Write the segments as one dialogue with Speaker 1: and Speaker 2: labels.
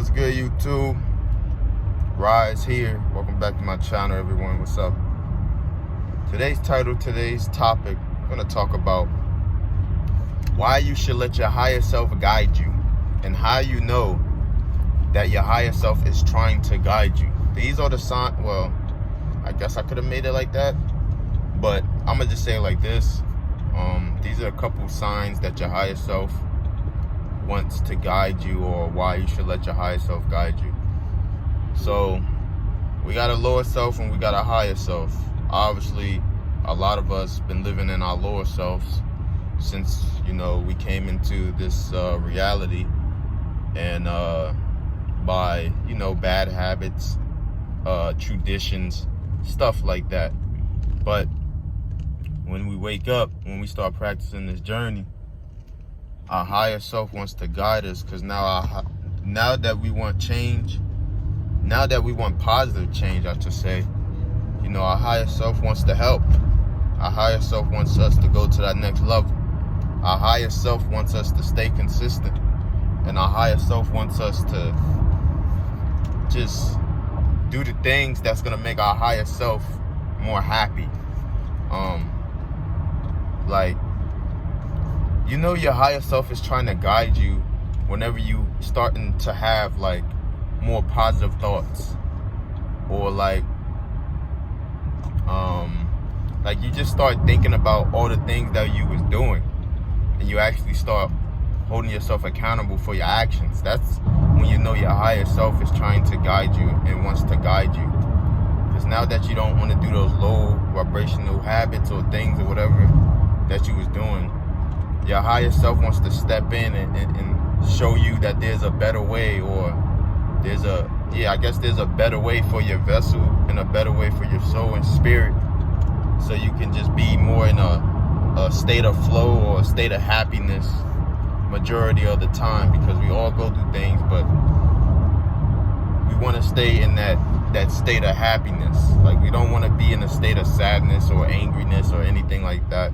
Speaker 1: What's good, YouTube? Rise here. Welcome back to my channel, everyone. What's up? Today's topic, I'm going to talk about why you should let your higher self guide you and how you know that your higher self is trying to guide you. These are the signs. Well, I guess I could have made it like that, but I'm going to just say it like this. These are a couple signs that your higher self wants to guide you, or why you should let your higher self guide you. So we got a lower self and we got a higher self. Obviously, a lot of us been living in our lower selves since, we came into this reality, and by, bad habits, traditions, stuff like that. But when we wake up, when we start practicing this journey, our higher self wants to guide us, because now that we want change, now that we want positive change, I should say, our higher self wants to help. Our higher self wants us to go to that next level. Our higher self wants us to stay consistent. And our higher self wants us to just do the things that's going to make our higher self more happy. Your higher self is trying to guide you whenever you starting to have more positive thoughts, or you just start thinking about all the things that you was doing, and you actually start holding yourself accountable for your actions. That's when your higher self is trying to guide you and wants to guide you. Because now that you don't want to do those low vibrational habits or things or whatever that you was doing, your higher self wants to step in and show you that there's a better way, or there's a better way for your vessel and a better way for your soul and spirit, so you can just be more in a state of flow or a state of happiness majority of the time. Because we all go through things, but we want to stay in that state of happiness. We don't want to be in a state of sadness or angriness or anything like that,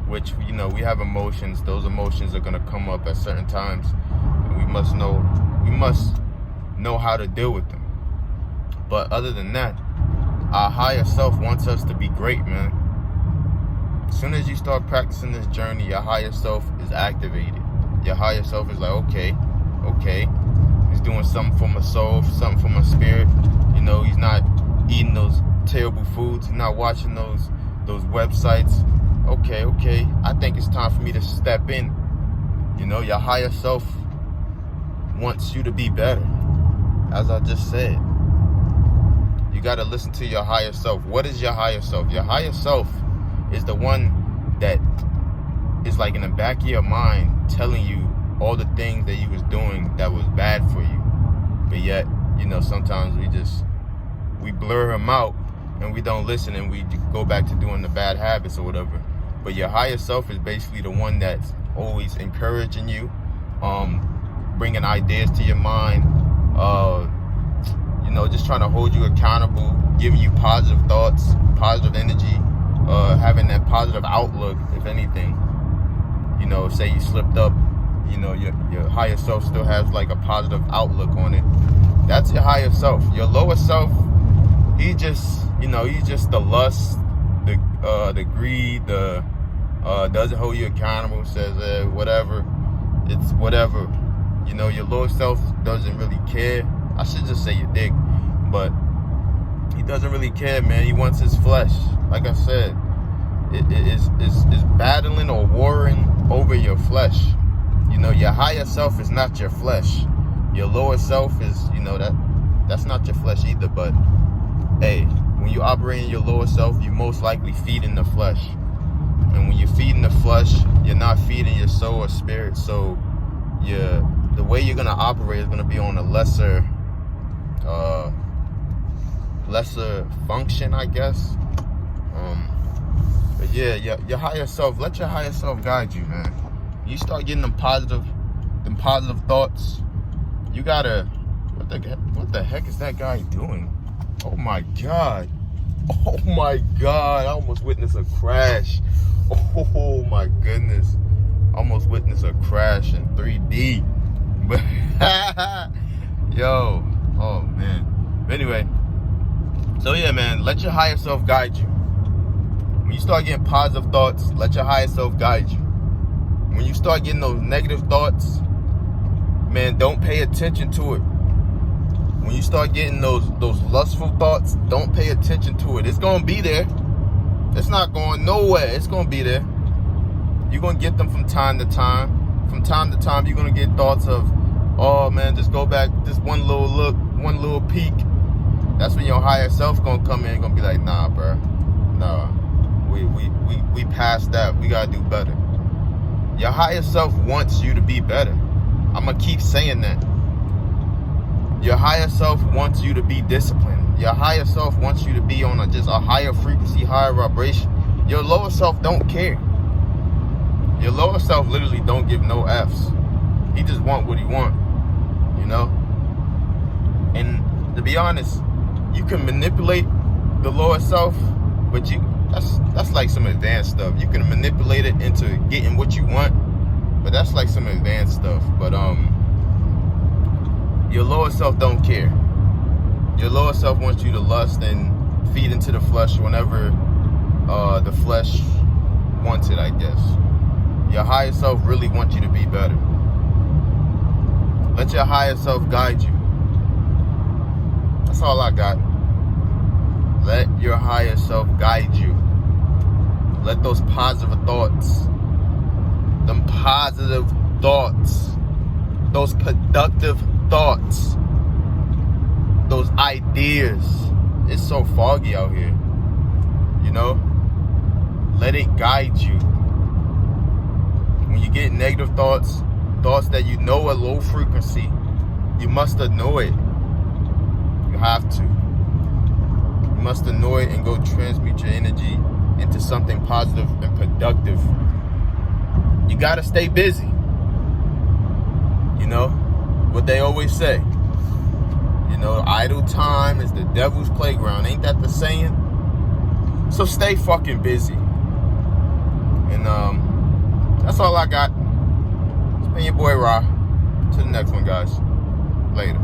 Speaker 1: which we have emotions. Those emotions are going to come up at certain times, and we must know how to deal with them. But other than that, our higher self wants us to be great, man. As soon as you start practicing this journey, your higher self is activated. Your higher self is like, okay, he's doing something for my soul, something for my spirit. He's not eating those terrible foods. He's not watching those websites. Okay, I think it's time for me to step in. Your higher self wants you to be better. As I just said, you got to listen to your higher self. What is your higher self? Your higher self is the one that is in the back of your mind telling you all the things that you was doing that was bad for you. But yet, sometimes we blur him out and we don't listen, and we go back to doing the bad habits or whatever. But your higher self is basically the one that's always encouraging you, bringing ideas to your mind, just trying to hold you accountable, giving you positive thoughts, positive energy, having that positive outlook. If anything, say you slipped up, your higher self still has a positive outlook on it. That's your higher self. Your lower self, he's just the lust, the greed, doesn't hold you accountable, says whatever, it's whatever. Your lower self doesn't really care. I should just say your dick, but he doesn't really care, man. He wants his flesh. Like I said, is battling or warring over your flesh. Your higher self is not your flesh. Your lower self is, that's not your flesh either. But hey, when you operate in your lower self, you most likely feed in the flesh. And when you're feeding the flesh, you're not feeding your soul or spirit. So the way you're gonna operate is gonna be on a lesser function, I guess. But yeah, your higher self, let your higher self guide you, man. You start getting them positive thoughts. You gotta, what the heck is that guy doing? Oh my God, I almost witnessed a crash. Oh my goodness, almost witnessed a crash in 3D. But Yo. Oh, man. But anyway. So, yeah, man. Let your higher self guide you. When you start getting positive thoughts, let your higher self guide you. When you start getting those negative thoughts, man, don't pay attention to it. When you start getting those lustful thoughts, don't pay attention to it. It's going to be there. It's not going nowhere. It's going to be there. You're going to get them from time to time. From time to time, you're going to get thoughts of, oh, man, just go back, just one little look, one little peek. That's when your higher self going to come in and going to be like, nah, bro. Nah. We past that. We got to do better. Your higher self wants you to be better. I'm going to keep saying that. Your higher self wants you to be disciplined. Your higher self wants you to be on just a higher frequency, higher vibration. Your lower self don't care. Your lower self literally don't give no F's. He just want what he want, you know? And to be honest, you can manipulate the lower self, but that's like some advanced stuff. You can manipulate it into getting what you want, but that's like some advanced stuff. But your lower self don't care. Your lower self wants you to lust and feed into the flesh whenever the flesh wants it, I guess. Your higher self really wants you to be better. Let your higher self guide you. That's all I got. Let your higher self guide you. Let those positive thoughts, them positive thoughts, those productive thoughts, those ideas. It's so foggy out here, you know? Let it guide you. When you get negative thoughts, thoughts that you know are low frequency, you must know it. You have to. You must know it and go transmute your energy into something positive and productive. You gotta stay busy. You know what they always say. You know, idle time is the devil's playground. Ain't that the saying? So stay fucking busy. And that's all I got. It's been your boy Ra. To the next one, guys. Later.